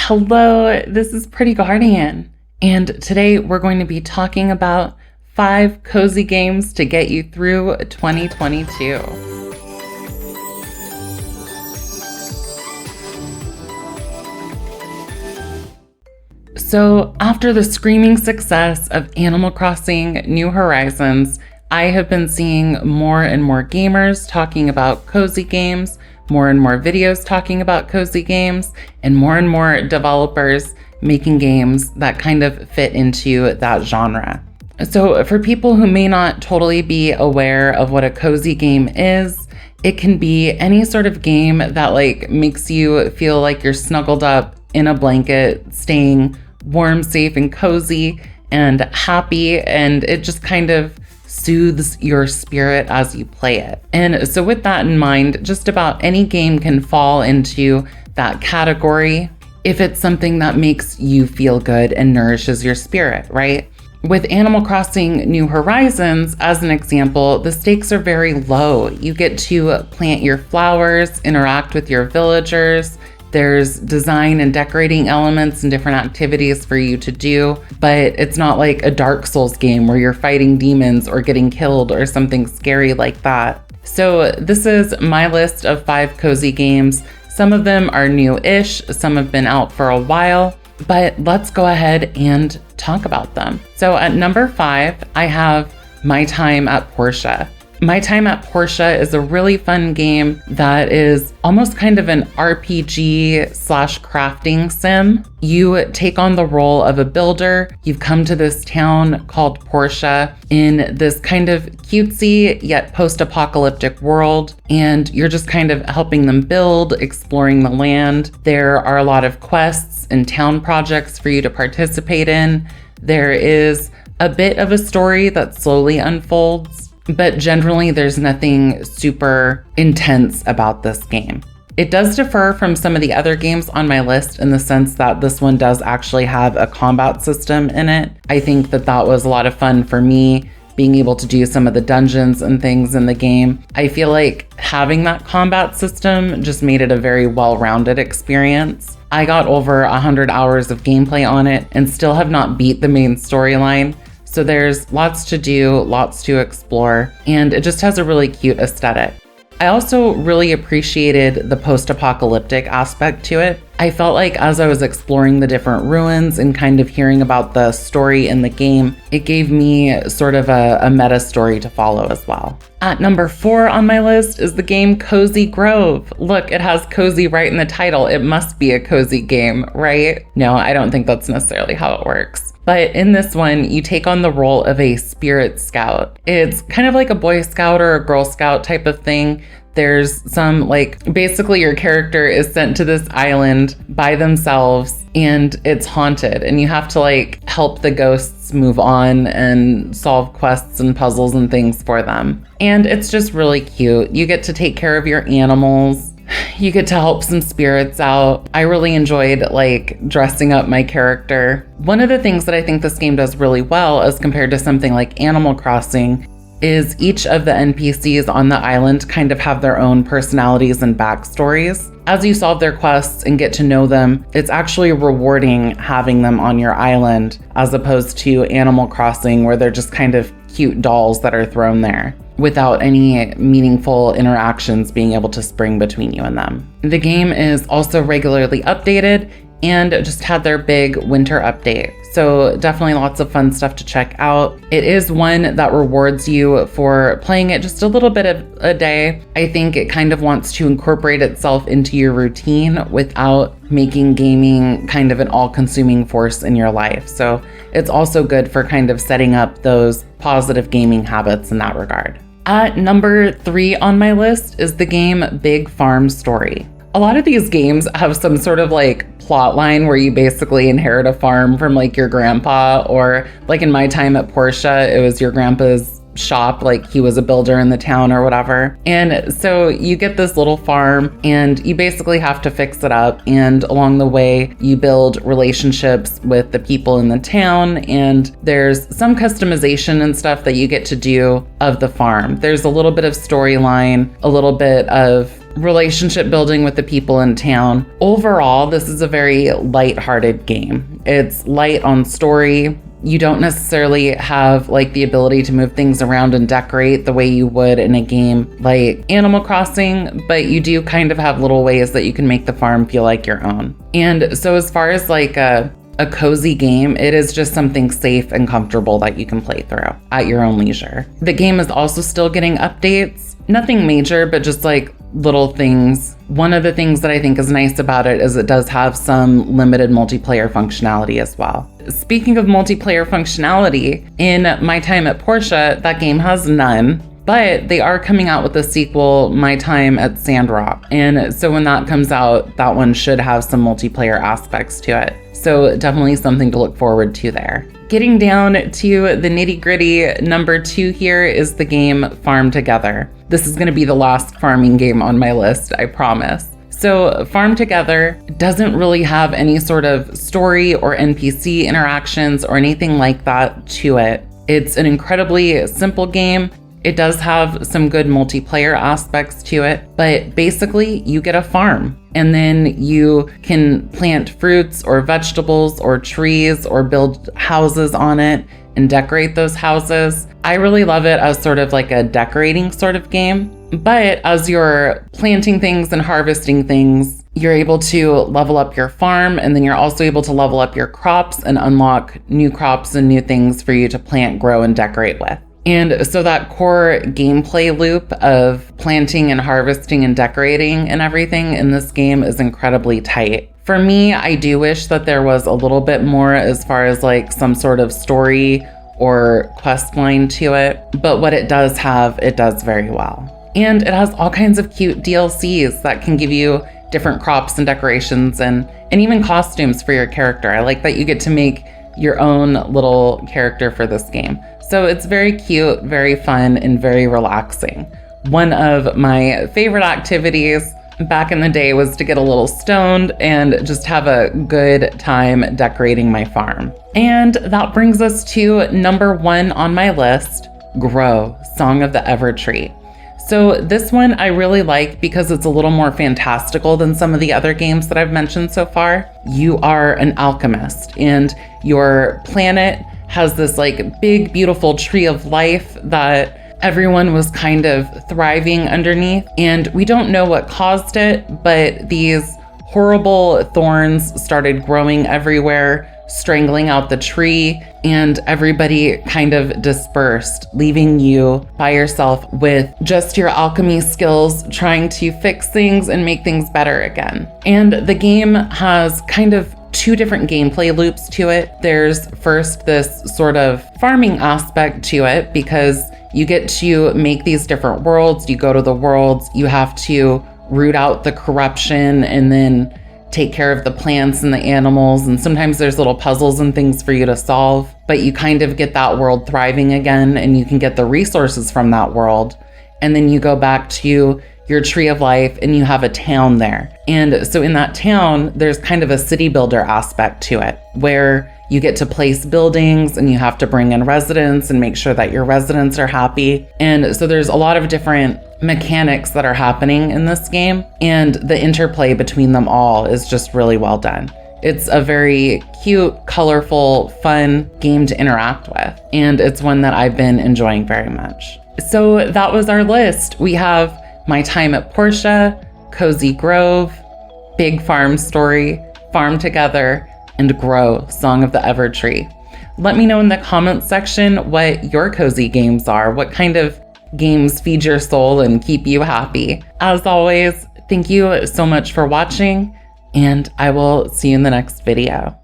Hello, this is Pretty Guardian, and today we're going to be talking about 5 cozy games to get you through 2022. So, after the screaming success of Animal Crossing New Horizons, I have been seeing more and more gamers talking about cozy games, more and more videos talking about cozy games, and more developers making games that kind of fit into that genre. So for people who may not totally be aware of what a cozy game is, it can be any sort of game that makes you feel like you're snuggled up in a blanket, staying warm, safe, and cozy and happy, and it just kind of soothes your spirit as you play it. And so with that in mind, just about any game can fall into that category if it's something that makes you feel good and nourishes your spirit, right? With Animal Crossing New Horizons, as an example, the stakes are very low. You get to plant your flowers, interact with your villagers. There's design and decorating elements and different activities for you to do, but it's not like a Dark Souls game where you're fighting demons or getting killed or something scary like that. So this is my list of 5 cozy games. Some of them are new-ish, some have been out for a while, but let's go ahead and talk about them. So at number 5, I have My Time at Porsche. My Time at Porsche is a really fun game that is almost kind of an RPG/crafting sim. You take on the role of a builder. You've come to this town called Porsche in this kind of cutesy yet post-apocalyptic world, and you're just kind of helping them build, exploring the land. There are a lot of quests and town projects for you to participate in. There is a bit of a story that slowly unfolds, but generally there's nothing super intense about this game. It does differ from some of the other games on my list in the sense that this one does actually have a combat system in it. I think that was a lot of fun for me, being able to do some of the dungeons and things in the game. I feel like having that combat system just made it a very well-rounded experience. I got over 100 hours of gameplay on it and still have not beat the main storyline. So there's lots to do, lots to explore, and it just has a really cute aesthetic. I also really appreciated the post-apocalyptic aspect to it. I felt like as I was exploring the different ruins and kind of hearing about the story in the game, it gave me sort of a meta story to follow as well. At number 4 on my list is the game Cozy Grove. Look, it has cozy right in the title. It must be a cozy game, right? No, I don't think that's necessarily how it works. But in this one, you take on the role of a spirit scout. It's kind of like a Boy Scout or a Girl Scout type of thing. There's some basically your character is sent to this island by themselves and it's haunted, and you have to help the ghosts move on and solve quests and puzzles and things for them. And it's just really cute. You get to take care of your animals. You get to help some spirits out. I really enjoyed dressing up my character. One of the things that I think this game does really well as compared to something like Animal Crossing is each of the NPCs on the island kind of have their own personalities and backstories. As you solve their quests and get to know them, it's actually rewarding having them on your island as opposed to Animal Crossing where they're just kind of cute dolls that are thrown there without any meaningful interactions being able to spring between you and them. The game is also regularly updated and just had their big winter update. So definitely lots of fun stuff to check out. It is one that rewards you for playing it just a little bit of a day. I think it kind of wants to incorporate itself into your routine without making gaming kind of an all-consuming force in your life. So it's also good for kind of setting up those positive gaming habits in that regard. At number 3 on my list is the game Big Farm Story. A lot of these games have some sort of plot line where you basically inherit a farm from your grandpa, or in My Time at Porsche, it was your grandpa's shop, he was a builder in the town or whatever. And so you get this little farm and you basically have to fix it up, and along the way you build relationships with the people in the town, and there's some customization and stuff that you get to do of the farm. There's a little bit of storyline, a little bit of relationship building with the people in town. Overall, this is a very light-hearted game. It's light on story. You don't necessarily have like the ability to move things around and decorate the way you would in a game like Animal Crossing, but you do kind of have little ways that you can make the farm feel like your own. And so as far as like a cozy game, it is just something safe and comfortable that you can play through at your own leisure. The game is also still getting updates. Nothing major, but just like little things. One of the things that I think is nice about it is it does have some limited multiplayer functionality as well. Speaking of multiplayer functionality, in my time at Porsche, that game has none, but they are coming out with a sequel, My Time at Sandrock. And so when that comes out, that one should have some multiplayer aspects to it. So definitely something to look forward to there. Getting down to the nitty-gritty, number 2 here is the game Farm Together. This is going to be the last farming game on my list, I promise. So Farm Together doesn't really have any sort of story or NPC interactions or anything like that to it. It's an incredibly simple game. It does have some good multiplayer aspects to it, but basically you get a farm and then you can plant fruits or vegetables or trees or build houses on it and decorate those houses. I really love it as sort of like a decorating sort of game, but as you're planting things and harvesting things, you're able to level up your farm, and then you're also able to level up your crops and unlock new crops and new things for you to plant, grow, and decorate with. And so that core gameplay loop of planting and harvesting and decorating and everything in this game is incredibly tight. For me, I do wish that there was a little bit more as far as like some sort of story or quest line to it, but what it does have, it does very well. And it has all kinds of cute DLCs that can give you different crops and decorations and even costumes for your character. I like that you get to make your own little character for this game. So it's very cute, very fun, and very relaxing. One of my favorite activities back in the day was to get a little stoned and just have a good time decorating my farm. And that brings us to number 1 on my list, Grow, Song of the Evertree. So this one I really like because it's a little more fantastical than some of the other games that I've mentioned so far. You are an alchemist and your planet has this like big, beautiful tree of life that everyone was kind of thriving underneath. And we don't know what caused it, but these horrible thorns started growing everywhere, strangling out the tree, and everybody kind of dispersed, leaving you by yourself with just your alchemy skills, trying to fix things and make things better again. And the game has kind of 2 different gameplay loops to it. There's first this sort of farming aspect to it because you get to make these different worlds. You go to the worlds, you have to root out the corruption and then take care of the plants and the animals. And sometimes there's little puzzles and things for you to solve, but you kind of get that world thriving again and you can get the resources from that world. And then you go back to your tree of life and you have a town there. And so in that town, there's kind of a city builder aspect to it where you get to place buildings and you have to bring in residents and make sure that your residents are happy. And so there's a lot of different mechanics that are happening in this game, and the interplay between them all is just really well done. It's a very cute, colorful, fun game to interact with, and it's one that I've been enjoying very much. So that was our list. We have My Time at Porsche, Cozy Grove, Big Farm Story, Farm Together, and Grow, Song of the Evertree. Let me know in the comments section what your cozy games are. What kind of games feed your soul and keep you happy? As always, thank you so much for watching, and I will see you in the next video.